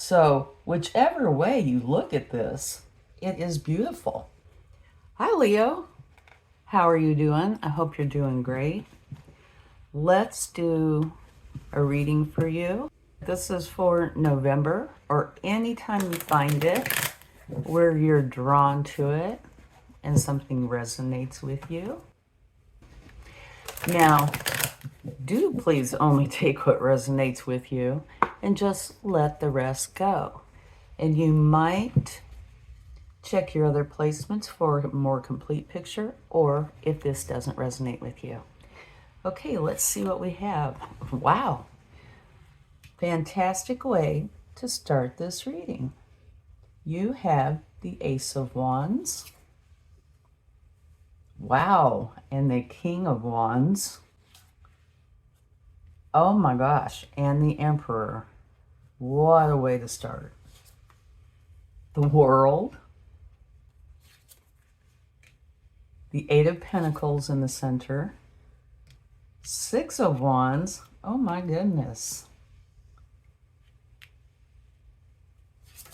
So whichever way you look at this, it is beautiful. Hi, Leo. How are you doing? I hope you're doing great. Let's do a reading for you. This is for November, or anytime you find it where you're drawn to it and something resonates with you. Now, do please only take what resonates with you and just let the rest go. And you might check your other placements for a more complete picture, or if this doesn't resonate with you. Okay, let's see what we have. Wow. Fantastic way to start this reading. You have the Ace of Wands. Wow, and the King of Wands. Oh my gosh, and the Emperor. What a way to start. The World. The Eight of Pentacles in the center. Six of Wands. Oh my goodness.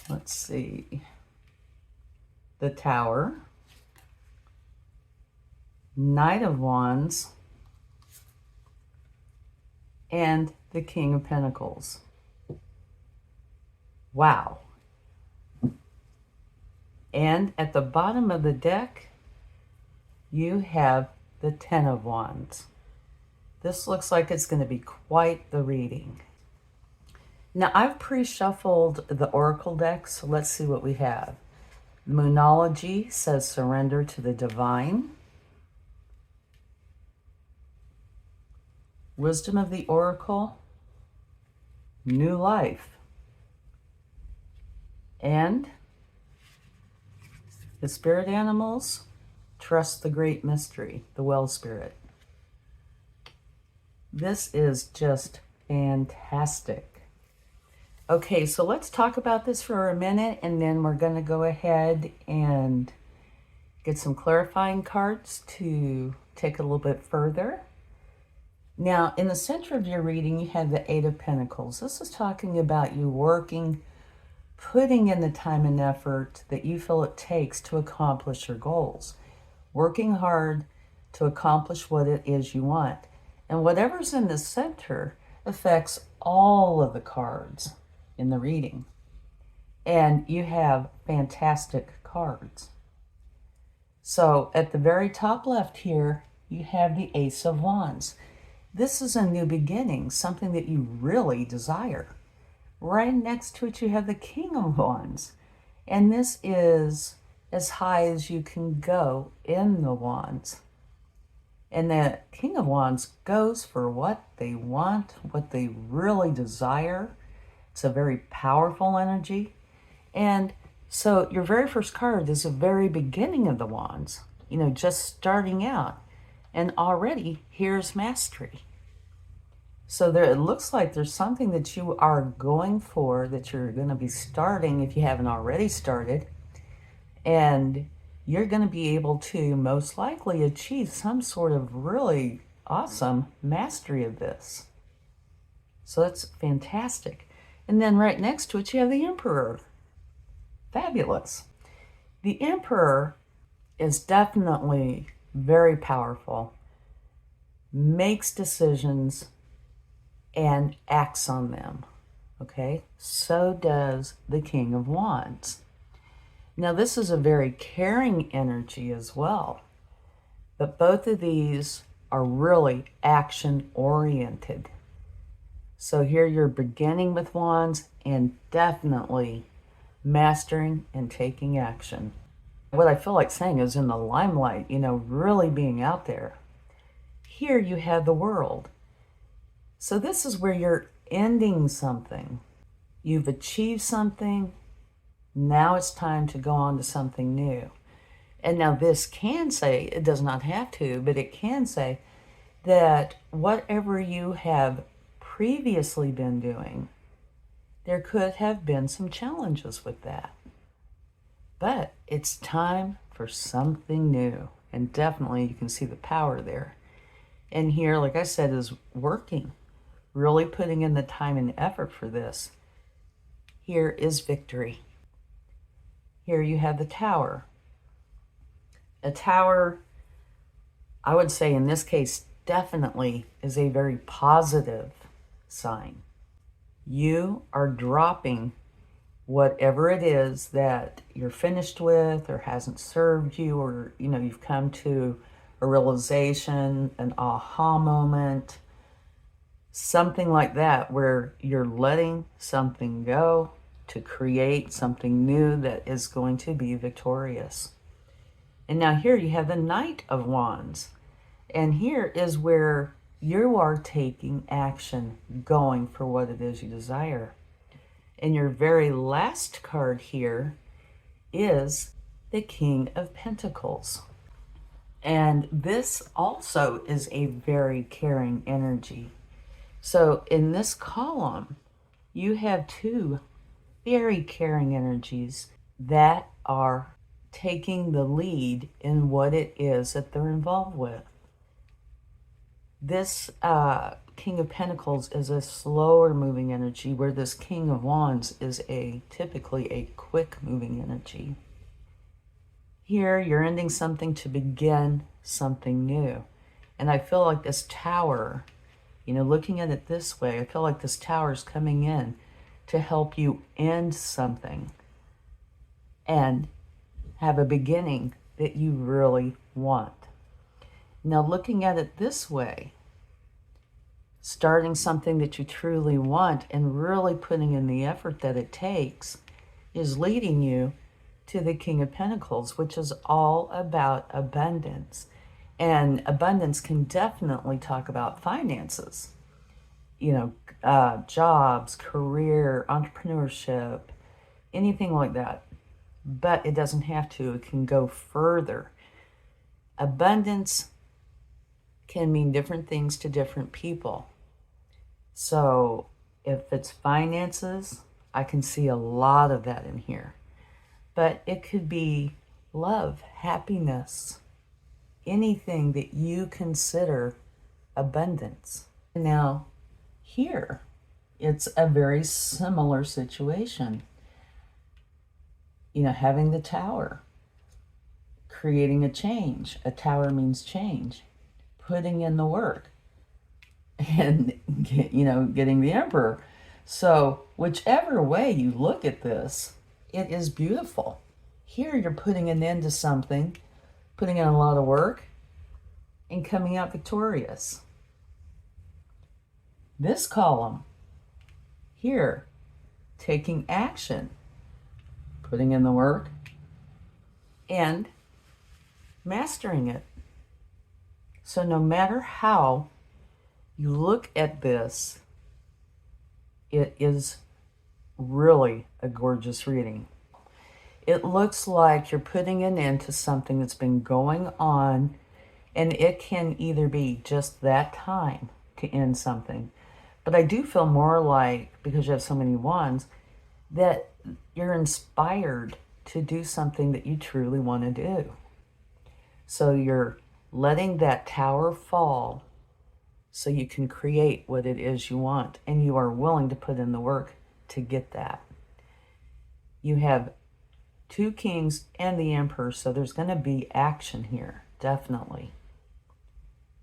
Let's see. The Tower. Knight of Wands. And the King of Pentacles. Wow. And at the bottom of the deck, you have the Ten of Wands. This looks like it's going to be quite the reading. Now, I've pre-shuffled the Oracle deck, so let's see what we have. Moonology says surrender to the divine. Wisdom of the Oracle, new life. And the spirit animals, trust the great mystery, the well spirit. This is just fantastic. Okay, so let's talk about this for a minute, and then we're going to go ahead and get some clarifying cards to take it a little bit further. Now, in the center of your reading, you have the Eight of Pentacles. This is talking about you working, putting in the time and effort that you feel it takes to accomplish your goals. Working hard to accomplish what it is you want. And whatever's in the center affects all of the cards in the reading. And you have fantastic cards. So at the very top left here, you have the Ace of Wands. This is a new beginning, something that you really desire. Right next to it, you have the King of Wands. And this is as high as you can go in the Wands. And the King of Wands goes for what they want, what they really desire. It's a very powerful energy. And so your very first card is the very beginning of the Wands, you know, just starting out. And already here's mastery. So there, it looks like there's something that you are going for, that you're going to be starting if you haven't already started. And you're going to be able to most likely achieve some sort of really awesome mastery of this. So that's fantastic. And then right next to it, you have the Emperor. Fabulous. The Emperor is definitely very powerful, makes decisions, and acts on them. Okay? So does the King of Wands. Now, this is a very caring energy as well. But both of these are really action-oriented. So here you're beginning with Wands and definitely mastering and taking action. What I feel like saying is in the limelight, you know, really being out there. Here you have the World. So this is where you're ending something. You've achieved something. Now it's time to go on to something new. And now this can say, it does not have to, but it can say that whatever you have previously been doing, there could have been some challenges with that. But it's time for something new. And definitely you can see the power there. And here, like I said, is working, really putting in the time and effort for this. here is victory. Here you have the Tower. A tower, I would say in this case, definitely is a very positive sign. You are dropping whatever it is that you're finished with or hasn't served you, or you've come to a realization, an aha moment, something like that, where you're letting something go to create something new that is going to be victorious. And now here you have the Knight of Wands. And here is where you are taking action, going for what it is you desire. And your very last card here is the King of Pentacles. And this also is a very caring energy. So in this column, you have two very caring energies that are taking the lead in what it is that they're involved with. This King of Pentacles is a slower moving energy, where this King of Wands is typically a quick moving energy. Here you're ending something to begin something new. And I feel like this Tower, looking at it this way, I feel like this Tower is coming in to help you end something and have a beginning that you really want. Now, looking at it this way, starting something that you truly want and really putting in the effort that it takes is leading you to the King of Pentacles, which is all about abundance. And abundance can definitely talk about finances, jobs, career, entrepreneurship, anything like that. But it doesn't have to. It can go further. Abundance can mean different things to different people. So if it's finances, I can see a lot of that in here. But it could be love, happiness, anything that you consider abundance. Now, here, it's a very similar situation. Having the Tower, creating a change. A tower means change. Putting in the work. And, getting the Emperor. So, whichever way you look at this, it is beautiful. Here you're putting an end to something, putting in a lot of work, and coming out victorious. This column, here, taking action, putting in the work, and mastering it. So no matter how you look at this, it is really a gorgeous reading. It looks like you're putting an end to something that's been going on, and it can either be just that time to end something. But I do feel more like, because you have so many wands, that you're inspired to do something that you truly want to do. So you're letting that Tower fall so you can create what it is you want, and you are willing to put in the work to get that. You have two kings and the Emperor, so there's going to be action here, definitely.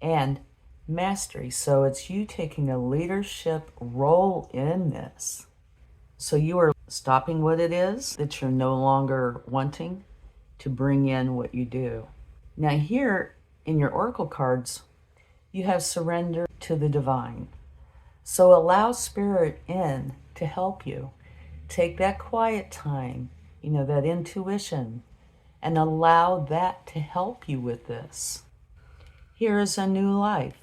And mastery, so it's you taking a leadership role in this. So you are stopping what it is that you're no longer wanting to bring in what you do. Now here in your oracle cards, you have surrender to the divine. So allow spirit in to help you. Take that quiet time, that intuition, and allow that to help you with this. Here is a new life,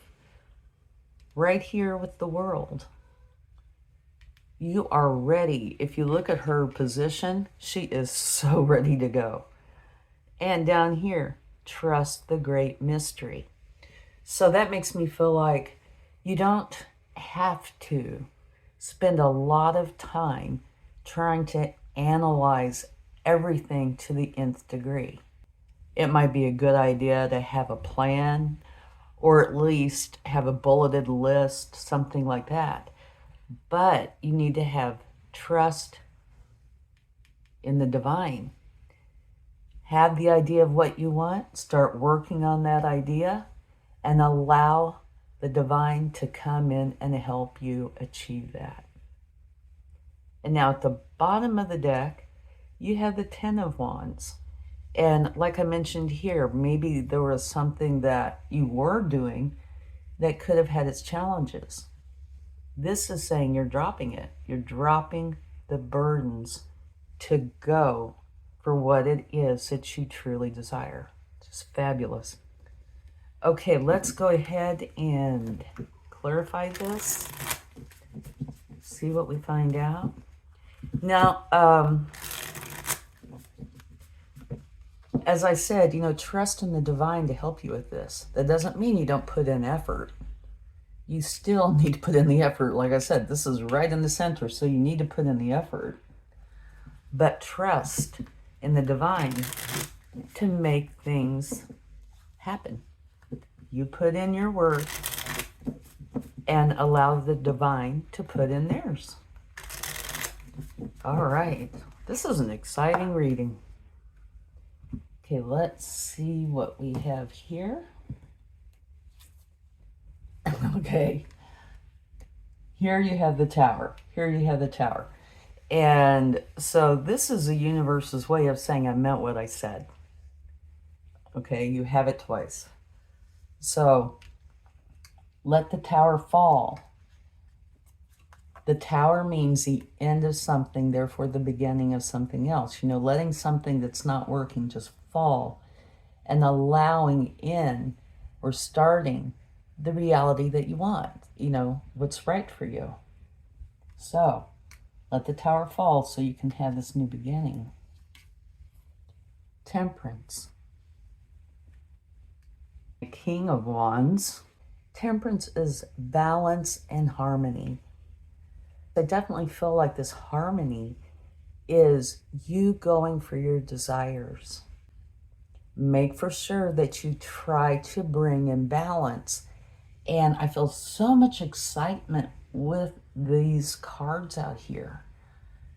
right here with the world. You are ready. If you look at her position, she is so ready to go. And down here, trust the great mystery. So that makes me feel like you don't have to spend a lot of time trying to analyze everything to the nth degree. It might be a good idea to have a plan, or at least have a bulleted list, something like that. But you need to have trust in the divine. Have the idea of what you want, start working on that idea, and allow the divine to come in and help you achieve that. And now at the bottom of the deck, you have the 10 of Wands. And like I mentioned here, maybe there was something that you were doing that could have had its challenges. This is saying you're dropping it. You're dropping the burdens to go for what it is that you truly desire. Just fabulous. Okay, let's go ahead and clarify this. See what we find out. Now, as I said, trust in the divine to help you with this. That doesn't mean you don't put in effort. You still need to put in the effort. Like I said, this is right in the center, so you need to put in the effort. But trust in the divine to make things happen. You put in your work and allow the divine to put in theirs. All right, this is an exciting reading. Okay, let's see what we have here. Okay, here you have the Tower. Here you have the Tower. And so this is the universe's way of saying I meant what I said. Okay, you have it twice. So let the Tower fall. The Tower means the end of something, therefore the beginning of something else. Letting something that's not working just fall and allowing in or starting the reality that you want, what's right for you. So let the Tower fall so you can have this new beginning. Temperance. The King of Wands. Temperance is balance and harmony. I definitely feel like this harmony is you going for your desires. Make for sure that you try to bring in balance. And I feel so much excitement with these cards out here.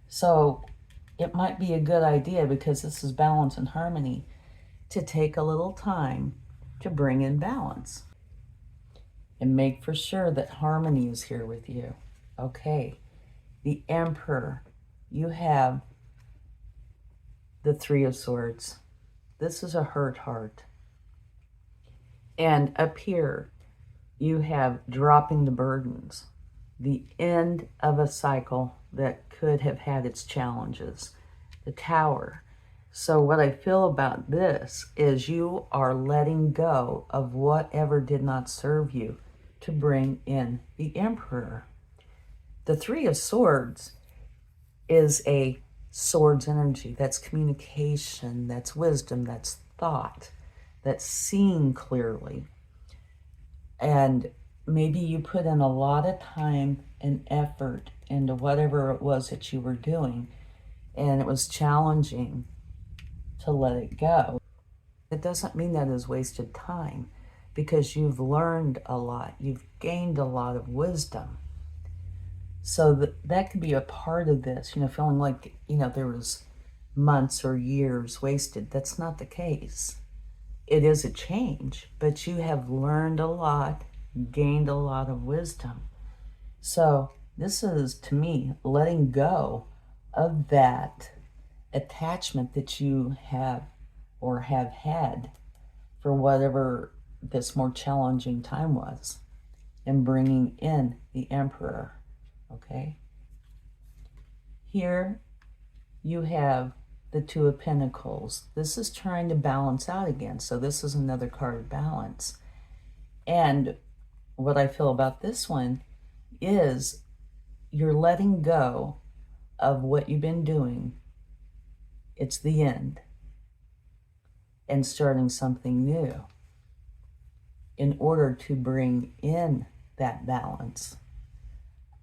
So it might be a good idea, because this is balance and harmony, to take a little time to bring in balance. And make for sure that harmony is here with you. Okay, the Emperor. You have the Three of Swords. This is a hurt heart. And up here, you have dropping the burdens. The end of a cycle that could have had its challenges. The Tower. So what I feel about this is you are letting go of whatever did not serve you to bring in the Emperor. The Three of Swords is a swords energy. That's communication, that's wisdom, that's thought, that's seeing clearly. And maybe you put in a lot of time and effort into whatever it was that you were doing, and it was challenging to let it go. It doesn't mean that is wasted time, because you've learned a lot. You've gained a lot of wisdom. So that could be a part of this, feeling like, there was months or years wasted. That's not the case. It is a change, but you have learned a lot, gained a lot of wisdom. So this is, to me, letting go of that attachment that you have or have had for whatever this more challenging time was, and bringing in the Emperor. Okay, here you have the Two of Pentacles. This is trying to balance out again. So this is another card of balance. And what I feel about this one is you're letting go of what you've been doing. It's the end. And starting something new in order to bring in that balance.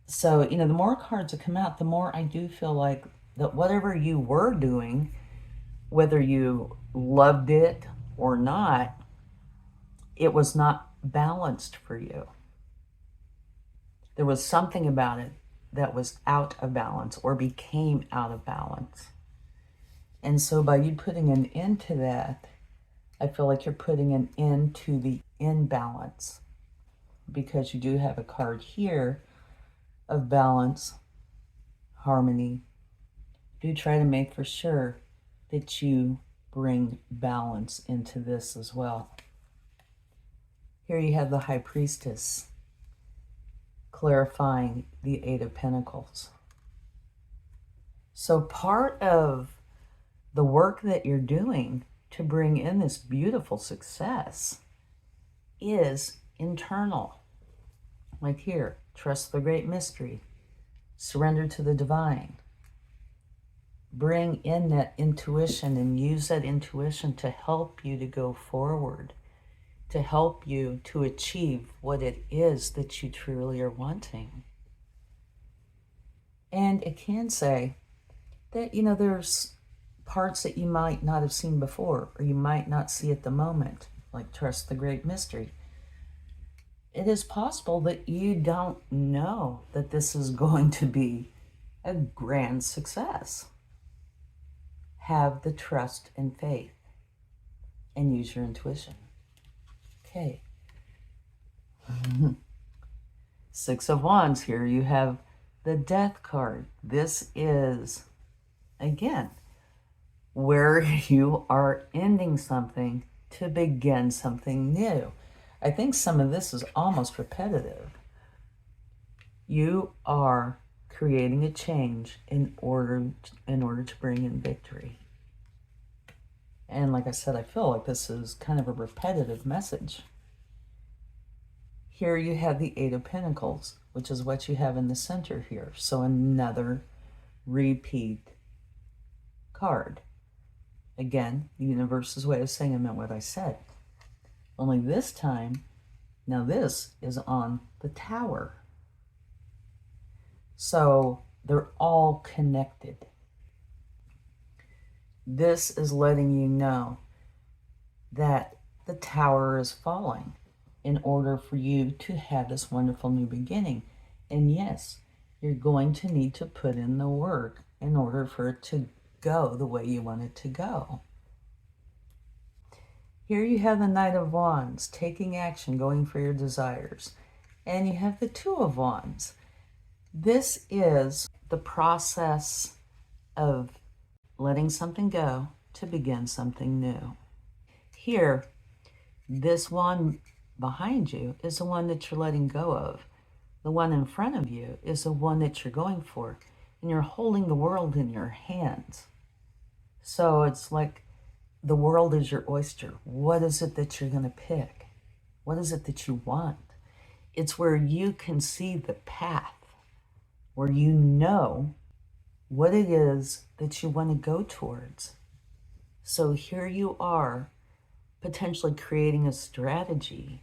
So, the more cards that come out, the more I do feel like that whatever you were doing, whether you loved it or not, it was not balanced for you. There was something about it that was out of balance or became out of balance. And so by you putting an end to that, I feel like you're putting an end to the imbalance, because you do have a card here of balance, harmony. Do try to make for sure that you bring balance into this as well. Here you have the High Priestess, clarifying the Eight of Pentacles. So part of the work that you're doing to bring in this beautiful success is internal. Like here, trust the great mystery, surrender to the divine. Bring in that intuition and use that intuition to help you to go forward, to help you to achieve what it is that you truly are wanting. And it can say that, you know, there's parts that you might not have seen before, or you might not see at the moment, like trust the great mystery. It is possible that you don't know that this is going to be a grand success. Have the trust and faith and use your intuition. Okay. Six of Wands, here you have the Death card. This is, again, where you are ending something to begin something new. I think some of this is almost repetitive. You are creating a change in order to bring in victory. And like I said, I feel like this is kind of a repetitive message. Here you have the Eight of Pentacles, which is what you have in the center here. So another repeat card. Again, the universe's way of saying I meant what I said. Only this time, now this is on the Tower. So they're all connected. This is letting you know that the Tower is falling in order for you to have this wonderful new beginning. And yes, you're going to need to put in the work in order for it to go the way you want it to go. Here you have the Knight of Wands, taking action, going for your desires. And you have the Two of Wands. This is the process of letting something go to begin something new. Here, this one behind you is the one that you're letting go of. The one in front of you is the one that you're going for. And you're holding the world in your hands. So it's like the world is your oyster. What is it that you're going to pick? What is it that you want? It's where you can see the path, where you know what it is that you want to go towards. So here you are, potentially creating a strategy,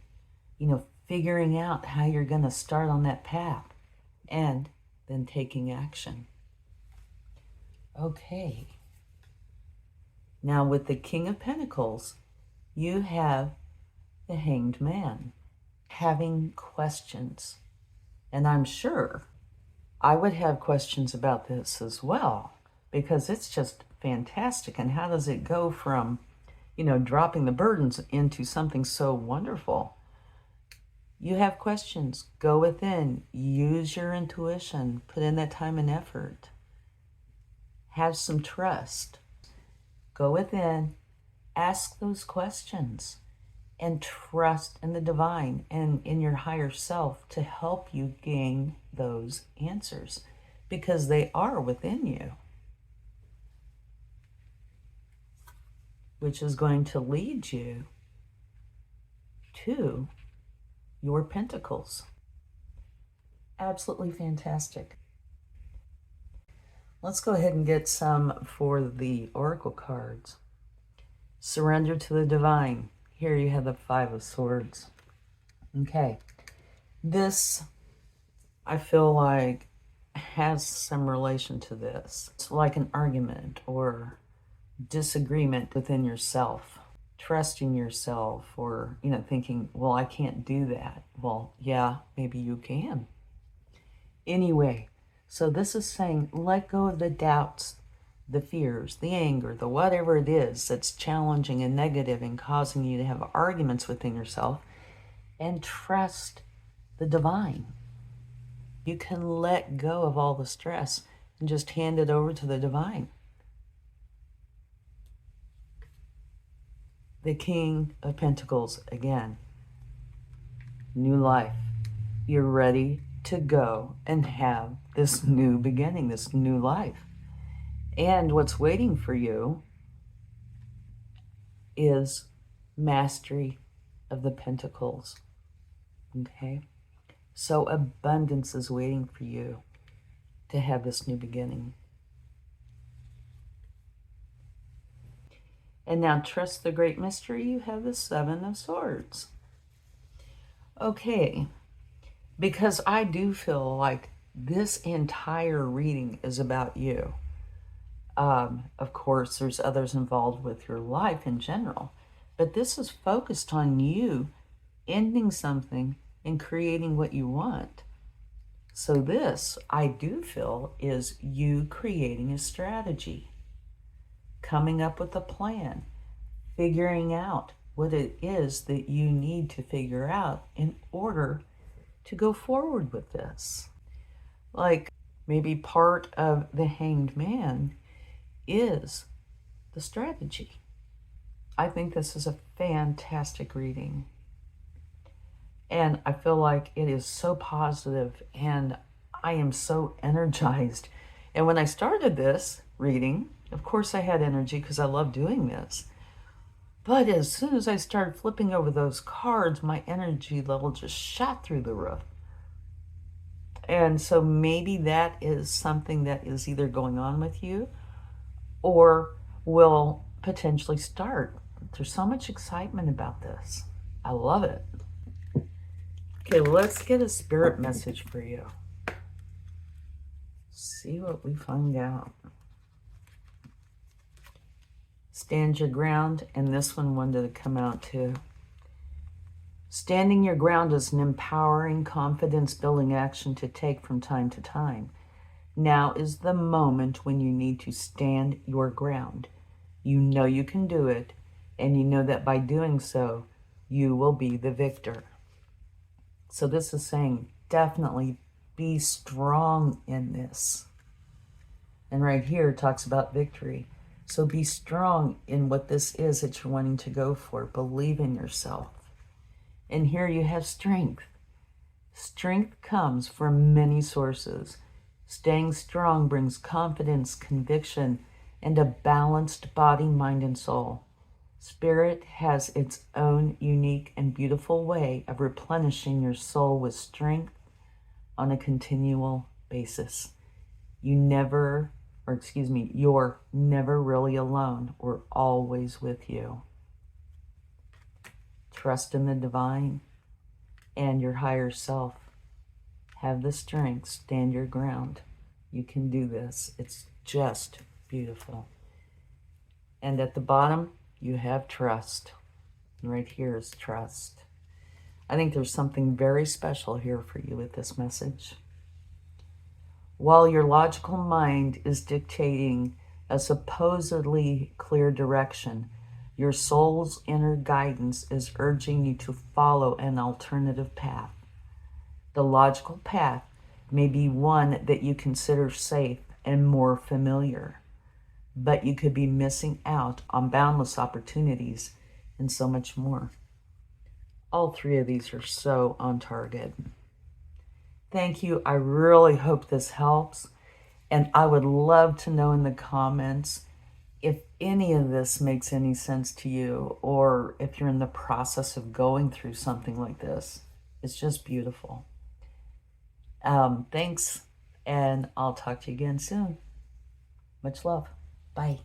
figuring out how you're going to start on that path and then taking action. Okay. Now with the King of Pentacles, you have the Hanged Man having questions. And I'm sure I would have questions about this as well, because it's just fantastic. And how does it go from, dropping the burdens into something so wonderful? You have questions. Go within. Use your intuition. Put in that time and effort. Have some trust. Go within. Ask those questions. And trust in the divine and in your higher self to help you gain those answers, because they are within you, which is going to lead you to your pentacles. Absolutely fantastic. Let's go ahead and get some for the oracle cards. Surrender to the divine. Here you have the Five of Swords. Okay. This, I feel like, has some relation to this. It's like an argument or disagreement within yourself. Trusting yourself, or, thinking, well, I can't do that. Well, yeah, maybe you can. Anyway, so this is saying, let go of the doubts the fears, the anger, the whatever it is that's challenging and negative and causing you to have arguments within yourself, and trust the divine. You can let go of all the stress and just hand it over to the divine. The King of Pentacles again. New life. You're ready to go and have this new beginning, this new life. And what's waiting for you is mastery of the Pentacles. Okay? So abundance is waiting for you to have this new beginning. And now trust the great mystery. You have the Seven of Swords. Okay. Because I do feel like this entire reading is about you. Of course, there's others involved with your life in general. But this is focused on you ending something and creating what you want. So this, I do feel, is you creating a strategy, coming up with a plan, figuring out what it is that you need to figure out in order to go forward with this. Like maybe part of the Hanged Man is the strategy. I think this is a fantastic reading. And I feel like it is so positive and I am so energized. And when I started this reading, of course I had energy because I love doing this. But as soon as I started flipping over those cards, my energy level just shot through the roof. And so maybe that is something that is either going on with you or will potentially start. There's so much excitement about this. I love it. Okay, let's get a spirit message for you. See what we find out. Stand your ground, and this one wanted to come out too. Standing your ground is an empowering, confidence-building action to take from time to time. Now is the moment when you need to stand your ground. You know you can do it, and you know that by doing so, you will be the victor. So this is saying, definitely be strong in this. And right here it talks about victory. So be strong in what this is that you're wanting to go for. Believe in yourself. And here you have strength. Strength comes from many sources. Staying strong brings confidence, conviction, and a balanced body, mind, and soul. Spirit has its own unique and beautiful way of replenishing your soul with strength on a continual basis. You're never really alone. We're always with you. Trust in the divine and your higher self. Have the strength, stand your ground. You can do this. It's just beautiful. And at the bottom, you have trust. And right here is trust. I think there's something very special here for you with this message. While your logical mind is dictating a supposedly clear direction, your soul's inner guidance is urging you to follow an alternative path. The logical path may be one that you consider safe and more familiar, but you could be missing out on boundless opportunities and so much more. All three of these are so on target. Thank you. I really hope this helps. And I would love to know in the comments if any of this makes any sense to you, or if you're in the process of going through something like this. It's just beautiful. Thanks, and I'll talk to you again soon. Much love. Bye.